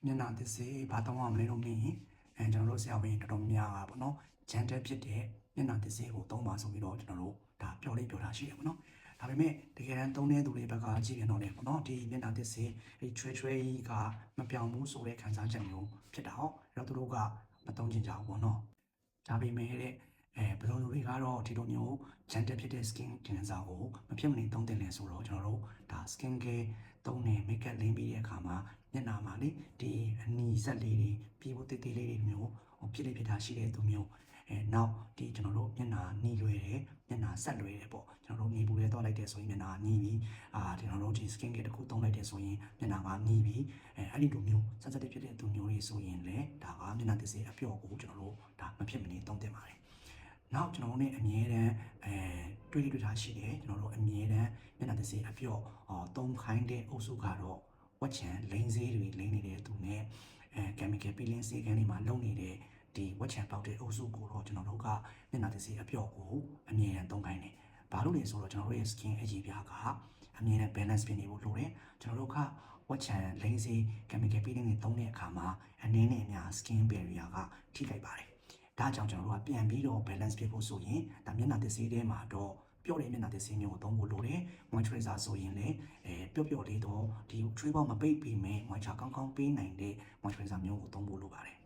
မျက်နှာသစ်စေဘာတောင်းရမလဲလို့မေးရင်ကျွန်တော်တို့ဆရာဝန်တော်တော်များပါပေါ့နော်ဂျန်တက်ဖြစ်တဲ့မျက်နှာသစ်စေကိုသုံးပါဆိုပြီးတော့ကျွန်တော်တို့ဒါပြောလေးပြောတာရှိတယ်ပေါ့နော်ဒါပေမဲ့တကယ်တမ်းသုံးတဲ့သူတွေဘက်ကကြည့်ပြန်တော့လေပေါ့နော်ဒီမျက်နှာသစ်စေချွဲကြီးကမပြောင်းဘူးဆိုတဲ့ခံစားချက်မျိုးဖြစ်တာဟောအဲ့တော့သူတို့ကမသုံးချင်ကြဘူးပေါ့နော်ဒါပေမဲ့တဲ့ဘယ်လိုလူတွေကတော့ဒီလိုမျိုးဂျန်တက်ဖြစ်တဲ့ skin cleanser ကိုမဖြစ်မနေသုံးတယ်လဲဆိုတော့ကျွန်တော်တို့ဒါ skin care သုံးနေ make up လင်းပြီးတဲ့အခါမှာမျက်နှာမှာလေဒီအနီဆက်လေးတွေပြီးဖို့တေးသေးလေးတွေမျိုးဖြစ်လေဖြစ်တာရှိတဲ့သူမျိုးနောက်ဒီကျွန်တော်တို့မျက်နှာနှီးလွယ်တယ်မျက်နှာဆက်လွယ်တယ်ပေါ့ကျွန်တော်တို့နေပူလဲတော့လိုက်တယ်ဆိုရင်မျက်နှာနှီးပြီးကျွန်တော်တို့ဒီ skin care တစ်ခုသုံးလိုက်တယ်ဆိုရင်မျက်နှာကနှီးပြီးအဲ့ဒီလိုမျိုး sensitive ဖြစ်တဲ့သူမျိုးတွေဆိုရင်လည်းဒါကမျက်နှာသစ်စေအပျော့ကိုကျွန်တော်တို့ဒါမဖြစ်မနေသုံးသင့်ပါတယ်နောက်ကျွန်တော်တို့ ਨੇ အမြဲတမ်းတွေ့ထားရှိတယ်ကျွန်တော်တို့အမြဲတမ်းမျက်နှာသစ်စေအပျော့သုံးခိုင်းတဲ့အုပ်စုကတော့ဝက်ချန်လိန်စေးတွေလိန်နေတဲ့သူနဲ့chemical peeling စေးကန်းတွေမှာလုံနေတဲ့ဒီဝက်ချန်ပေါက်တဲ့အုပ်စုကိုတော့ကျွန်တော်တို့ကမျက်နှာသစ်စေအပျော့ကိုအမြဲတမ်းသုံးခိုင်းတယ်ဘာလို့လဲဆိုတော့ကျွန်တော်တို့ရဲ့ skin အရေးပြားကအမြဲတမ်း balance ဖြစ်နေဖို့လိုတယ်ကျွန်တော်တို့ကဝက်ချန်လိန်စေး chemical peeling တွေသုံးတဲ့အခါမှာအနည်းနဲ့အများ skin barrier ကထိခိုက်ပါတယ်ဒါကြောင့်ကျွန်တော်တို့ကပြန်ပြီးတော့ balance ဖြစ်ဖို့ဆိုရင်ဒါမျက်နှာသစ်စေးထဲမှာတော့ပျော့တဲ့မျက်နှာသစ်စေးမျိုးကိုသုံးဖို့လိုတယ် moisturizer ဆိုရင်လည်းပျော့လေးတော့ဒီချွေးပေါက်မပိတ်ပြီးမဲ့ moisture ကောင်းကောင်းပေးနိုင်တဲ့ moisturizer မျိုးကိုသုံးဖို့လိုပါတယ်